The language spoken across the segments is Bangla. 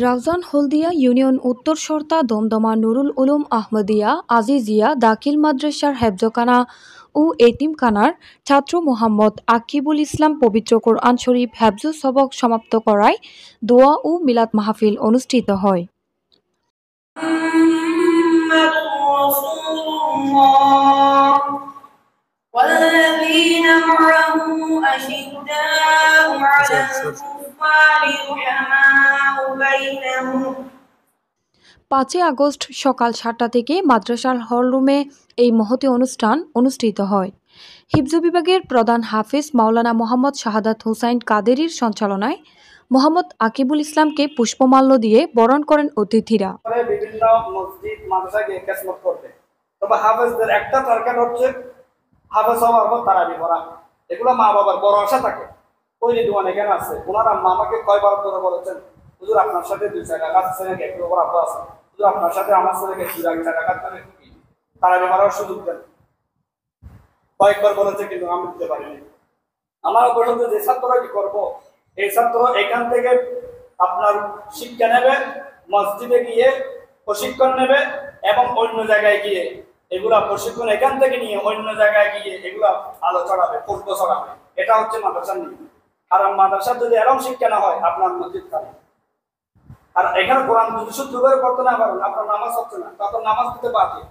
রাউজান হলদিয়া ইউনিয়ন উত্তর সরতা দমদমা নুরুল উলুম আহমদিয়া আজিজিয়া দাখিল মাদ্রাসার হেফজখানা ও এতিমখানার ছাত্র মোহাম্মদ আকিবুল ইসলাম পবিত্র কোরআন শরীফ হেফজুস সবক সমাপ্ত করায় দোয়া ও মিলাদ মাহফিল অনুষ্ঠিত হয়। والذين معه أشداء على الكفار رحماء بينهم 5 আগস্ট সকাল 7টা থেকে মাদ্রাসার হলরুমে এই মহতী অনুষ্ঠান অনুষ্ঠিত হয়। হিফজ বিভাগের প্রধান হাফিজ মাওলানা মোহাম্মদ শাহাদাত হুসাইন কাদেরীর সঞ্চালনায় মোহাম্মদ আকিবুল ইসলামকে পুষ্পমাল্য দিয়ে বরণ করেন অতিথিরা। বিভিন্ন মসজিদ মাদ্রাসাকে খেদমত করবে, তবে হাফেজদের একটা টার্গেট হচ্ছে হাফেজ হওয়ার পর তারাবি পড়া। এগুলো মা বাবার বড় আশা থাকে। ওই যে দোকানে কেন আছে, ওনার আম্মা আমাকে কয়বার ধরে বলেছেন, হুজুর আপনার সাথে 2 টাকা কাজ ছেলেকে একটু ওপর আব্বা আছে, হুজুর আপনার সাথে আমার ছেলেকে 2 টাকা কাজ করে তারাবি পড়ার সুযোগ দেন। কয়েকবার বলেছে, কিন্তু আমি দিতে পারিনি। আমার পর্যন্ত যে ছাত্ররা কি করবো, এই ছাত্র এখান থেকে আপনার শিক্ষা নেবে, মসজিদে গিয়ে প্রশিক্ষণ নেবে এবং অন্য জায়গায় গিয়ে এগুলা প্রশিক্ষণ এখান থেকে নিয়ে অন্য জায়গায় গিয়ে এগুলা আলো ছড়াবে, পূর্ব ছড়াবে। এটা হচ্ছে মাদ্রাসার নীতি। আর মাদ্রাসার যদি এরকম শিক্ষা না হয়, আপনার মসজিদ খালি। আর এখানে কোরআন যদি শুদ্ধ করে পড়তে না পারেন, আপনার নামাজ হচ্ছে না, তখন নামাজ দিতে পারবে।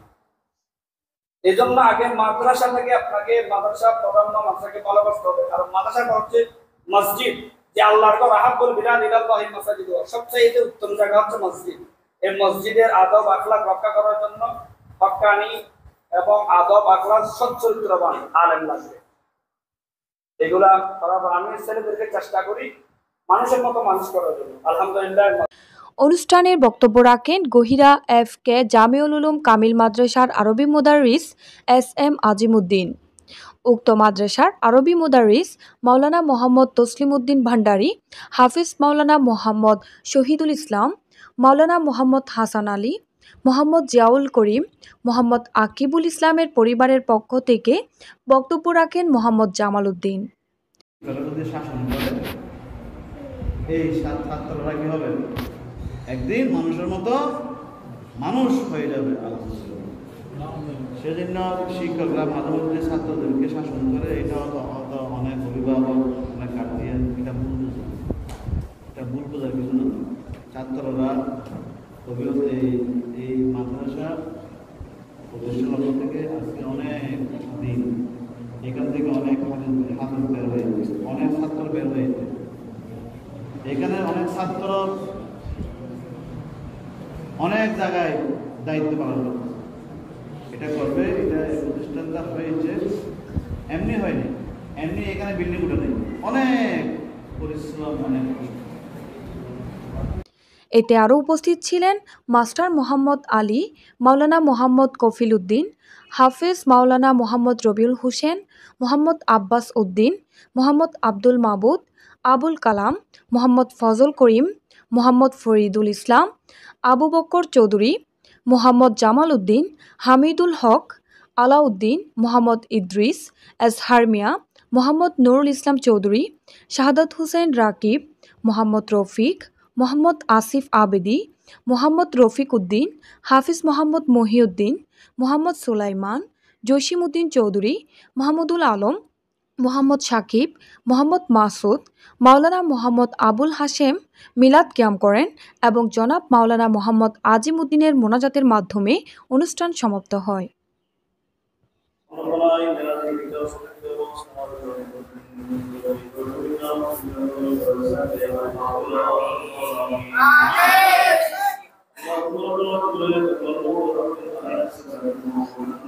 এই জন্য আগে মাদ্রাসা থেকে আপনাকে মাদ্রাসা প্রধান মাদ্রাসাকে ভালোবাসতে হবে। আর মাদ্রাসা হচ্ছে মসজিদ, যে আল্লাহর ঘর, রাহাবুল বিলাদ ইলাল্লাহি মাসাজিদ, সবচেয়ে উত্তম জায়গা হচ্ছে মসজিদ। এই মসজিদের আদব আখলাক রক্ষা করার জন্য হক্কানি এবং আদব আখলাক সচ্চরিত্রবান আলেম লাগবে। এগুলা করার আমি ছেলেদেরকে চেষ্টা করি মানুষের মতো মানুষ করার জন্য। আলহামদুলিল্লাহ। অনুষ্ঠানের বক্তব্য রাখেন গহিরা FK জামিউল উলুম কামিল মাদ্রাসার আরবি মুদাররিস SM আজিমউদ্দিন। উক্ত মাদ্রাসার আরবি মুদাররিস মাওলানা মোহাম্মদ তসলিম উদ্দিন ভান্ডারী, হাফিজ মাওলানা মোহাম্মদ শহীদুল ইসলাম, মাওলানা মোহাম্মদ হাসান আলী, মোহাম্মদ জিয়াউল করিম, মোহাম্মদ আকিবুল ইসলামের পরিবারের পক্ষ থেকে বক্তব্য রাখেন মোহাম্মদ জামাল উদ্দিন। একদিন মানুষের মতো মানুষ হয়ে যাবে। সেজন্য শিক্ষকরা মাঝে মধ্যে ছাত্রদেরকে শাসন করে, এটা অনেক অভিভাবক অনেক গার্জিয়ান এটা ভুল বোঝার কিছু না। ছাত্ররা এই মাদ্রাসা প্রতিষ্ঠান থেকে আজকে অনেক দিন এখান থেকে অনেক হাফেজ বের হয়ে গেছে, অনেক ছাত্র বের হয়েছে। এখানে অনেক ছাত্র অনেক জায়গায় দায়িত্ব পালন করবে, এটা করবে। এটা প্রতিষ্ঠানটা হয়েছে এমনি হয়নি, এমনি এখানে বিল্ডিং উঠে নেই, অনেক পরিশ্রম, অনেক। এতে আরও উপস্থিত ছিলেন মাস্টার মোহাম্মদ আলী, মাওলানা মোহাম্মদ কফিল উদ্দিন, হাফিজ মাওলানা মোহাম্মদ রবিউল হোসেন, মোহাম্মদ আব্বাস উদ্দিন, মোহাম্মদ আব্দুল মাবুদ, আবুল কালাম, মোহাম্মদ ফজল করিম, মোহাম্মদ ফরিদুল ইসলাম, আবু বকর চৌধুরী, মোহাম্মদ জামাল উদ্দিন, হামিদুল হক, আলাউদ্দিন, মোহাম্মদ ইদ্রিস, এজহার মিয়া, মোহাম্মদ নুরুল ইসলাম চৌধুরী, শাহাদাত হুসেন রাকিব, মোহাম্মদ রফিক, মোহাম্মদ আসিফ আবেদি, মোহাম্মদ রফিক উদ্দিন, হাফিজ মোহাম্মদ মহিউদ্দিন, মোহাম্মদ সুলাইমান, জসিম উদ্দিন চৌধুরী, মাহমুদুল আলম, মোহাম্মদ সাকিব, মোহাম্মদ মাসুদ, মাওলানা মোহাম্মদ আবুল হাশেম মিলাদ কিয়াম করেন এবং জনাব মাওলানা মোহাম্মদ আজিম উদ্দিনের মোনাজাতের মাধ্যমে অনুষ্ঠান সমাপ্ত হয়। Amin.